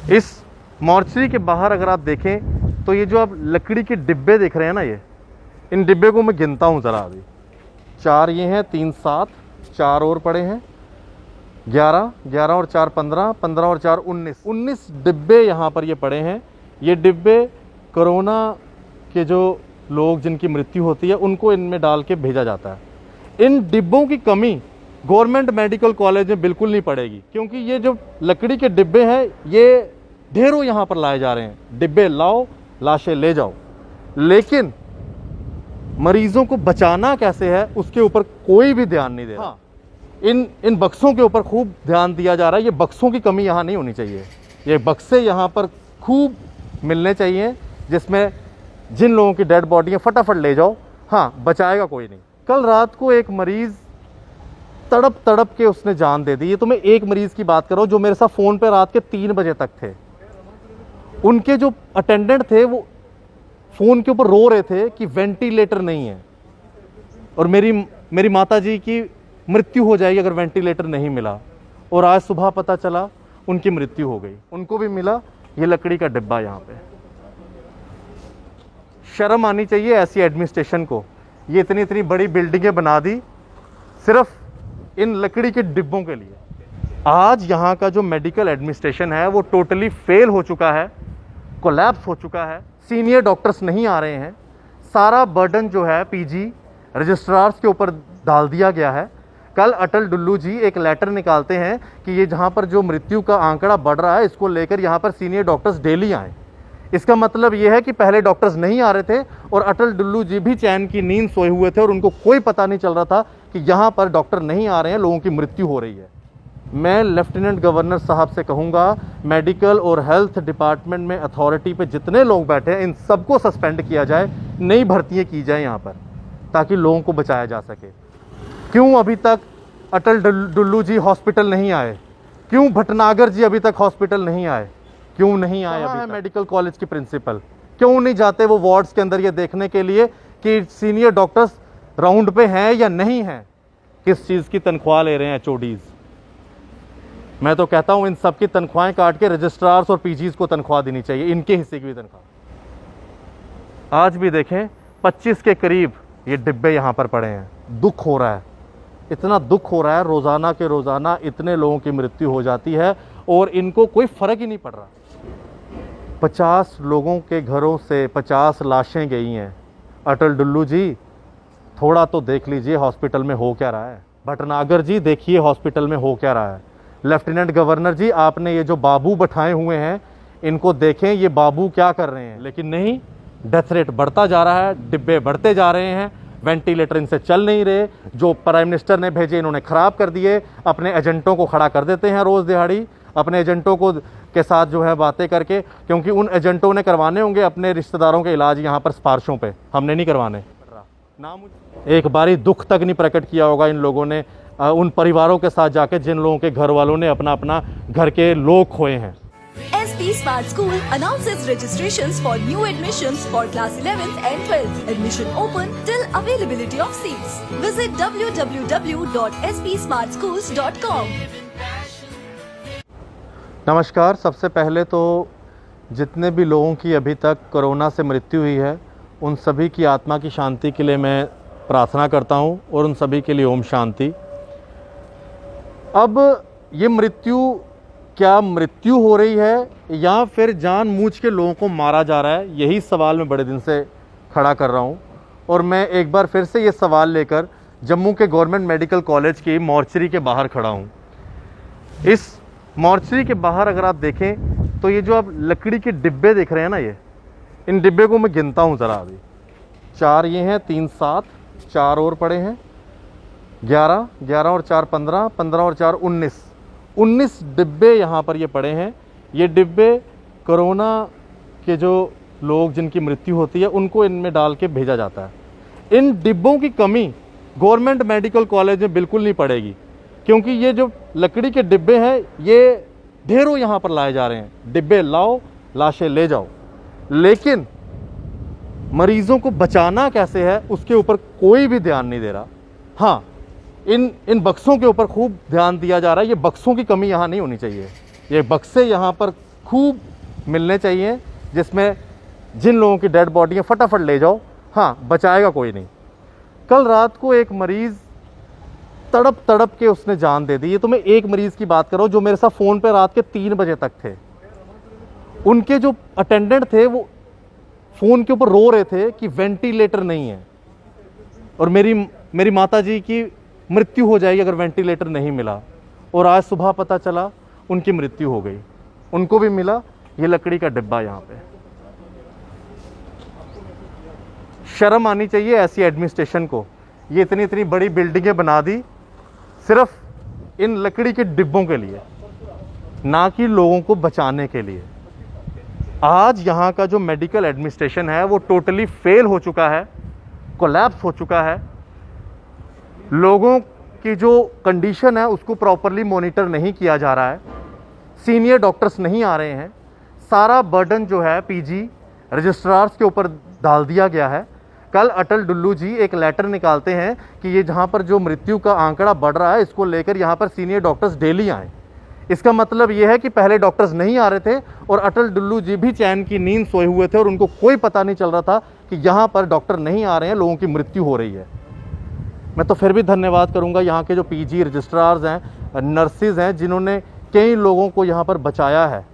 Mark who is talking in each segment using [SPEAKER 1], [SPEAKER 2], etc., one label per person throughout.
[SPEAKER 1] इस मॉर्चरी के बाहर अगर आप देखें तो ये जो आप लकड़ी के डिब्बे देख रहे हैं ना, ये इन डिब्बे को मैं गिनता हूँ ज़रा। अभी 4 ये हैं, 3 7, 4 और पड़े हैं, 11, 11 और 4 15, 15 और 4 19, 19 डिब्बे यहाँ पर ये पड़े हैं। ये डिब्बे कोरोना के जो लोग जिनकी मृत्यु होती है उनको इनमें डाल के भेजा जाता है। इन डिब्बों की कमी गवर्नमेंट मेडिकल कॉलेज में बिल्कुल नहीं पड़ेगी, क्योंकि ये जो लकड़ी के डिब्बे हैं ये ढेरों यहाँ पर लाए जा रहे हैं। डिब्बे लाओ, लाशें ले जाओ, लेकिन मरीजों को बचाना कैसे है उसके ऊपर कोई भी ध्यान नहीं दे रहा। हाँ, इन बक्सों के ऊपर खूब ध्यान दिया जा रहा है। ये बक्सों की कमी यहाँ नहीं होनी चाहिए। ये बक्से यहाँ पर खूब मिलने चाहिए, जिसमें जिन लोगों की डेड बॉडी है फटाफट ले जाओ। हाँ, बचाएगा कोई नहीं। कल रात को एक मरीज़ तड़प तड़प के उसने जान दे दी। ये तो मैं एक मरीज़ की बात कर रहा हूँ जो मेरे साथ फ़ोन पे रात के 3 बजे तक थे। उनके जो अटेंडेंट थे वो फ़ोन के ऊपर रो रहे थे कि वेंटिलेटर नहीं है और मेरी माता जी की मृत्यु हो जाएगी अगर वेंटिलेटर नहीं मिला। और आज सुबह पता चला उनकी मृत्यु हो गई। उनको भी मिला ये लकड़ी का डिब्बा। यहाँ पे शर्म आनी चाहिए ऐसी एडमिनिस्ट्रेशन को। ये इतनी बड़ी बिल्डिंगें बना दी सिर्फ इन लकड़ी के डिब्बों के लिए। आज यहाँ का जो मेडिकल एडमिनिस्ट्रेशन है वो टोटली फेल हो चुका है, कोलैप्स हो चुका है। सीनियर डॉक्टर्स नहीं आ रहे हैं। सारा बर्डन जो है पीजी रजिस्ट्रार्स के ऊपर डाल दिया गया है। कल अटल डुल्लू जी एक लेटर निकालते हैं कि ये जहाँ पर जो मृत्यु का आंकड़ा बढ़ रहा है इसको लेकर यहाँ पर सीनियर डॉक्टर्स डेली आएँ। इसका मतलब ये है कि पहले डॉक्टर्स नहीं आ रहे थे और अटल डुल्लू जी भी चैन की नींद सोए हुए थे और उनको कोई पता नहीं चल रहा था कि यहाँ पर डॉक्टर नहीं आ रहे हैं, लोगों की मृत्यु हो रही है। मैं लेफ्टिनेंट गवर्नर साहब से कहूँगा, मेडिकल और हेल्थ डिपार्टमेंट में अथॉरिटी पे जितने लोग बैठे हैं इन सबको सस्पेंड किया जाए, नई भर्तियाँ की जाए यहाँ पर, ताकि लोगों को बचाया जा सके। क्यों अभी तक अटल डुल्लू जी हॉस्पिटल नहीं आए? क्यों भटनागर जी अभी तक हॉस्पिटल नहीं आए? क्यों नहीं आए अभी तक? मेडिकल कॉलेज के प्रिंसिपल क्यों नहीं जाते वो वार्ड्स के अंदर ये देखने के लिए कि सीनियर डॉक्टर्स राउंड पे हैं या नहीं हैं? किस चीज़ की तनख्वाह ले रहे हैं एचओडीज? मैं तो कहता हूँ इन सब की तनख्वाहें काट के रजिस्ट्रार्स और पीजीज को तनख्वाह देनी चाहिए, इनके हिस्से की भी तनख्वाह। आज भी देखें 25 के करीब ये डिब्बे यहाँ पर पड़े हैं। दुख हो रहा है, इतना दुख हो रहा है। रोज़ाना के रोज़ाना इतने लोगों की मृत्यु हो जाती है और इनको कोई फ़र्क ही नहीं पड़ रहा। 50 लोगों के घरों से 50 लाशें गई हैं। अटल डुल्लू जी थोड़ा तो देख लीजिए हॉस्पिटल में हो क्या रहा है। भटनागर जी देखिए हॉस्पिटल में हो क्या रहा है। लेफ्टिनेंट गवर्नर जी आपने ये जो बाबू बैठाए हुए हैं इनको देखें, ये बाबू क्या कर रहे हैं। लेकिन नहीं, डेथ रेट बढ़ता जा रहा है, डिब्बे बढ़ते जा रहे हैं, वेंटिलेटर इनसे चल नहीं रहे। जो प्राइम मिनिस्टर ने भेजे इन्होंने ख़राब कर दिए। अपने एजेंटों को खड़ा कर देते हैं रोज़ दिहाड़ी, अपने एजेंटों को के साथ जो है बातें करके, क्योंकि उन एजेंटों ने करवाने होंगे अपने रिश्तेदारों के इलाज यहाँ पर सिफारिशों पे, हमने नहीं करवाने। एक बारी दुख तक नहीं प्रकट किया होगा इन लोगों ने उन परिवारों के साथ जाके जिन लोगों के घर वालों ने अपना घर के लोग खोए हैं।
[SPEAKER 2] SP Smart School announces registrations for new admissions for class 11th and 12th. Admission open till availability of seats. Visit www.spsmartschools.com.
[SPEAKER 1] नमस्कार। सबसे पहले तो जितने भी लोगों की अभी तक कोरोना से मृत्यु हुई है उन सभी की आत्मा की शांति के लिए मैं प्रार्थना करता हूं और उन सभी के लिए ओम शांति। अब ये मृत्यु क्या मृत्यु हो रही है या फिर जानबूझ के लोगों को मारा जा रहा है, यही सवाल मैं बड़े दिन से खड़ा कर रहा हूँ। और मैं एक बार फिर से ये सवाल लेकर जम्मू के गवर्नमेंट मेडिकल कॉलेज की मॉर्चरी के बाहर खड़ा हूँ। इस मॉर्चरी के बाहर अगर आप देखें तो ये जो आप लकड़ी के डिब्बे देख रहे हैं ना, ये इन डिब्बे को मैं गिनता हूँ ज़रा। अभी 4 ये हैं, 3 7, 4 और पड़े हैं, 11, 11 और 4 15, 15 और 4 19, 19 डिब्बे यहाँ पर ये पड़े हैं। ये डिब्बे कोरोना के जो लोग जिनकी मृत्यु होती है उनको इनमें डाल के भेजा जाता है। इन डिब्बों की कमी गवर्नमेंट मेडिकल कॉलेज में बिल्कुल नहीं पड़ेगी, क्योंकि ये जो लकड़ी के डिब्बे हैं ये ढेरों यहाँ पर लाए जा रहे हैं। डिब्बे लाओ, लाशें ले जाओ, लेकिन मरीजों को बचाना कैसे है उसके ऊपर कोई भी ध्यान नहीं दे रहा। हाँ, इन बक्सों के ऊपर खूब ध्यान दिया जा रहा है। ये बक्सों की कमी यहाँ नहीं होनी चाहिए। ये बक्से यहाँ पर खूब मिलने चाहिए, जिसमें जिन लोगों की डेड बॉडी है फटाफट ले जाओ। हाँ, बचाएगा कोई नहीं। कल रात को एक मरीज़ तड़प तड़प के उसने जान दे दी। ये तो मैं एक मरीज़ की बात कर रहा हूँ जो मेरे साथ फ़ोन पे रात के 3 बजे तक थे। उनके जो अटेंडेंट थे वो फ़ोन के ऊपर रो रहे थे कि वेंटिलेटर नहीं है और मेरी माता जी की मृत्यु हो जाएगी अगर वेंटिलेटर नहीं मिला। और आज सुबह पता चला उनकी मृत्यु हो गई। उनको भी मिला ये लकड़ी का डिब्बा। यहाँ पे शर्म आनी चाहिए ऐसी एडमिनिस्ट्रेशन को। ये इतनी इतनी बड़ी बिल्डिंगें बना दी सिर्फ इन लकड़ी के डिब्बों के लिए, ना कि लोगों को बचाने के लिए। आज यहाँ का जो मेडिकल एडमिनिस्ट्रेशन है वो टोटली फेल हो चुका है, कोलैप्स हो चुका है। लोगों की जो कंडीशन है उसको प्रॉपरली मॉनिटर नहीं किया जा रहा है। सीनियर डॉक्टर्स नहीं आ रहे हैं। सारा बर्डन जो है पीजी रजिस्ट्रार्स के ऊपर डाल दिया गया है। कल अटल डुल्लू जी एक लेटर निकालते हैं कि ये जहाँ पर जो मृत्यु का आंकड़ा बढ़ रहा है इसको लेकर यहाँ पर सीनियर डॉक्टर्स डेली आएँ। इसका मतलब ये है कि पहले डॉक्टर्स नहीं आ रहे थे और अटल डुल्लू जी भी चैन की नींद सोए हुए थे और उनको कोई पता नहीं चल रहा था कि यहाँ पर डॉक्टर नहीं आ रहे हैं, लोगों की मृत्यु हो रही है। मैं तो फिर भी धन्यवाद करूँगा यहाँ के जो पीजी रजिस्ट्रार्स हैं, नर्सिज़ हैं, जिन्होंने कई लोगों को यहाँ पर बचाया है।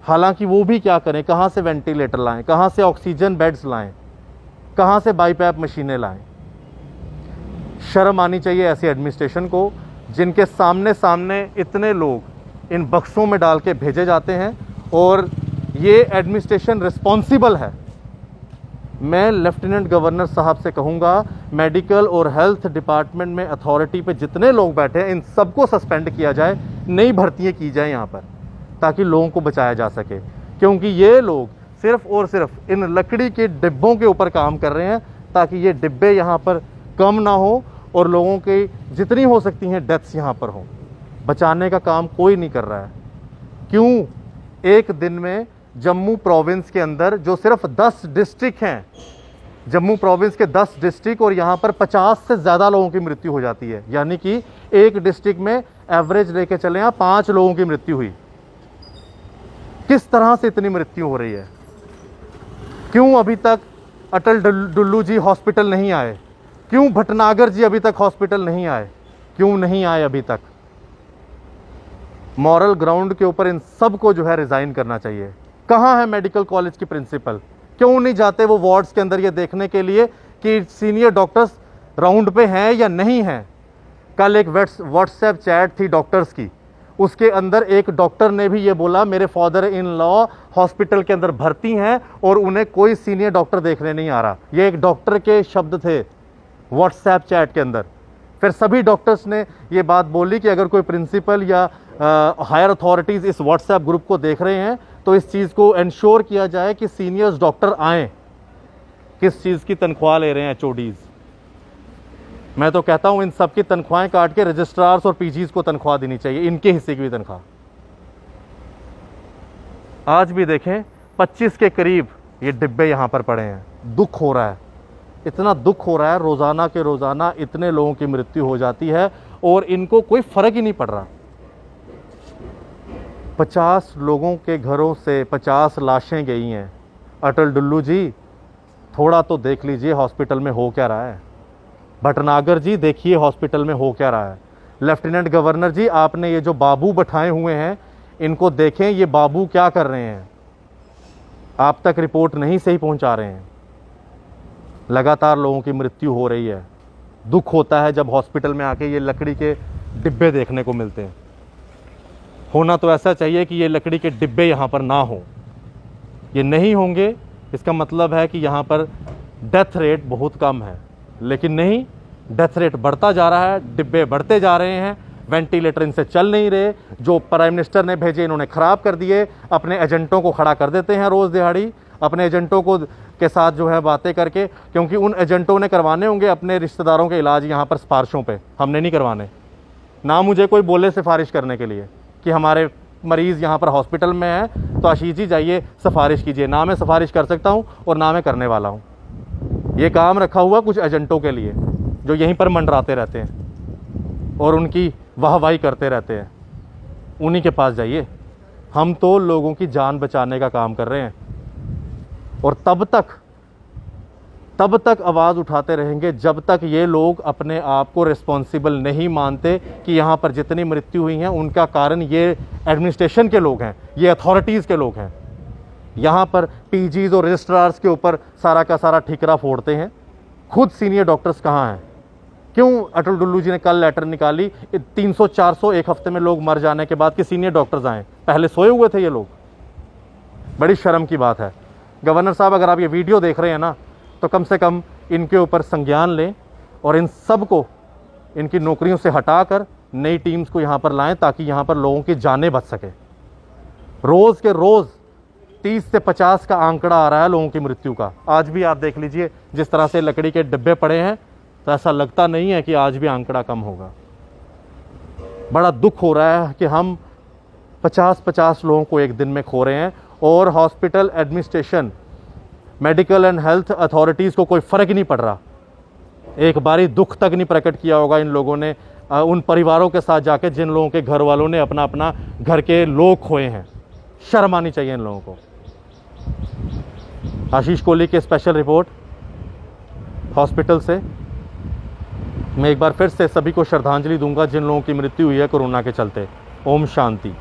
[SPEAKER 1] हालांकि वो भी क्या करें, कहाँ से वेंटिलेटर लाएं, कहाँ से ऑक्सीजन बेड्स लाएं, कहाँ से बाईपैप मशीनें लाएं। शर्म आनी चाहिए ऐसी एडमिनिस्ट्रेशन को, जिनके सामने सामने इतने लोग इन बक्सों में डाल के भेजे जाते हैं और ये एडमिनिस्ट्रेशन रिस्पॉन्सिबल है। मैं लेफ्टिनेंट गवर्नर साहब से कहूँगा, मेडिकल और हेल्थ डिपार्टमेंट में अथॉरिटी पे जितने लोग बैठे हैं इन सबको सस्पेंड किया जाए, नई भर्तियाँ की जाए यहाँ पर, ताकि लोगों को बचाया जा सके। क्योंकि ये लोग सिर्फ और सिर्फ इन लकड़ी के डिब्बों के ऊपर काम कर रहे हैं ताकि ये डिब्बे यहाँ पर कम ना हो और लोगों की जितनी हो सकती हैं डेथ्स यहाँ पर हों। बचाने का काम कोई नहीं कर रहा है। क्यों? एक दिन में जम्मू प्रोविंस के अंदर जो सिर्फ 10 डिस्ट्रिक्ट हैं, जम्मू प्रोविंस के 10 डिस्ट्रिक्ट, और यहाँ पर 50 से ज़्यादा लोगों की मृत्यु हो जाती है। यानी कि एक डिस्ट्रिक्ट में एवरेज लेके चले यहाँ 5 लोगों की मृत्यु हुई। किस तरह से इतनी मृत्यु हो रही है? क्यों अभी तक अटल डुल्लू जी हॉस्पिटल नहीं आए? क्यों भटनागर जी अभी तक हॉस्पिटल नहीं आए? क्यों नहीं आए अभी तक? मॉरल ग्राउंड के ऊपर इन सब को जो है रिज़ाइन करना चाहिए। कहाँ है मेडिकल कॉलेज की प्रिंसिपल? क्यों नहीं जाते वो वार्ड्स के अंदर ये देखने के लिए कि सीनियर डॉक्टर्स राउंड पे हैं या नहीं हैं? कल एक व्हाट्सएप चैट थी डॉक्टर्स की, उसके अंदर एक डॉक्टर ने भी ये बोला मेरे फादर इन लॉ हॉस्पिटल के अंदर भर्ती हैं और उन्हें कोई सीनियर डॉक्टर देखने नहीं आ रहा। ये एक डॉक्टर के शब्द थे व्हाट्सएप चैट के अंदर। फिर सभी डॉक्टर्स ने ये बात बोली कि अगर कोई प्रिंसिपल या हायर अथॉरिटीज़ इस व्हाट्सएप ग्रुप को देख रहे हैं तो इस चीज़ को इंश्योर किया जाए कि सीनियर्स डॉक्टर आएँ। किस चीज़ की तनख्वाह ले रहे हैं एचओडीज़? मैं तो कहता हूँ इन सब की तनख्वाहें काट के रजिस्ट्रार्स और पीजीज़ को तनख्वाह देनी चाहिए, इनके हिस्से की भी तनख्वाह। आज भी देखें 25 के करीब ये डिब्बे यहाँ पर पड़े हैं। दुख हो रहा है, इतना दुख हो रहा है। रोज़ाना के रोज़ाना इतने लोगों की मृत्यु हो जाती है और इनको कोई फ़र्क ही नहीं पड़ रहा। 50 लोगों के घरों से 50 लाशें गई हैं। अटल डुल्लू जी थोड़ा तो देख लीजिए हॉस्पिटल में हो क्या रहा है। भटनागर जी देखिए हॉस्पिटल में हो क्या रहा है। लेफ्टिनेंट गवर्नर जी आपने ये जो बाबू बैठाए हुए हैं इनको देखें, ये बाबू क्या कर रहे हैं। आप तक रिपोर्ट नहीं सही पहुंचा रहे हैं। लगातार लोगों की मृत्यु हो रही है। दुख होता है जब हॉस्पिटल में आके ये लकड़ी के डिब्बे देखने को मिलते हैं। होना तो ऐसा चाहिए कि ये लकड़ी के डिब्बे यहाँ पर ना हो। ये नहीं होंगे, इसका मतलब है कि यहाँ पर डेथ रेट बहुत कम है। लेकिन नहीं, डेथ रेट बढ़ता जा रहा है, डिब्बे बढ़ते जा रहे हैं, वेंटिलेटर इनसे चल नहीं रहे। जो प्राइम मिनिस्टर ने भेजे इन्होंने ख़राब कर दिए। अपने एजेंटों को खड़ा कर देते हैं रोज़ दिहाड़ी, अपने एजेंटों को के साथ जो है बातें करके, क्योंकि उन एजेंटों ने करवाने होंगे अपने रिश्तेदारों के इलाज यहाँ पर सिफारिशों पे। हमने नहीं करवाने। ना मुझे कोई बोले सिफारिश करने के लिए कि हमारे मरीज़ यहाँ पर हॉस्पिटल में हैं तो आशीष जी जाइए सिफारिश कीजिए। ना मैं सिफारिश कर सकता हूँ और ना मैं करने वाला हूँ। ये काम रखा हुआ कुछ एजेंटों के लिए जो यहीं पर मंडराते रहते हैं और उनकी वाहवाही करते रहते हैं। उन्हीं के पास जाइए। हम तो लोगों की जान बचाने का काम कर रहे हैं और तब तक आवाज़ उठाते रहेंगे जब तक ये लोग अपने आप को रिस्पॉन्सिबल नहीं मानते कि यहाँ पर जितनी मृत्यु हुई हैं उनका कारण ये एडमिनिस्ट्रेशन के लोग हैं, ये अथॉरिटीज़ के लोग हैं। यहाँ पर पीजीज और रजिस्ट्रार्स के ऊपर सारा का सारा ठिकरा फोड़ते हैं। खुद सीनियर डॉक्टर्स कहाँ हैं? क्यों अटल डुल्लू जी ने कल लेटर निकाली 300-400 एक हफ्ते में लोग मर जाने के बाद कि सीनियर डॉक्टर्स आए? पहले सोए हुए थे ये लोग। बड़ी शर्म की बात है। गवर्नर साहब, अगर आप ये वीडियो देख रहे हैं ना, तो कम से कम इनके ऊपर संज्ञान लें और इन सब को इनकी नौकरियों से हटाकर नई टीम्स को यहाँ पर लाएं ताकि यहाँ पर लोगों की जानें बच सके। रोज़ के रोज़ 30 से 50 का आंकड़ा आ रहा है लोगों की मृत्यु का। आज भी आप देख लीजिए जिस तरह से लकड़ी के डिब्बे पड़े हैं, तो ऐसा लगता नहीं है कि आज भी आंकड़ा कम होगा। बड़ा दुख हो रहा है कि हम 50-50 लोगों को एक दिन में खो रहे हैं और hospital administration, medical and health authorities को कोई फ़र्क ही नहीं पड़ रहा। एक बारी दुख तक नहीं प्रकट किया होगा इन लोगों ने उन परिवारों के साथ जाके जिन लोगों के घर वालों ने अपना अपना घर के लोग खोए हैं। शर्म आनी चाहिए इन लोगों को। आशीष कोहली की स्पेशल रिपोर्ट हॉस्पिटल से। मैं एक बार फिर से सभी को श्रद्धांजलि दूंगा जिन लोगों की मृत्यु हुई है कोरोना के चलते। ओम शांति।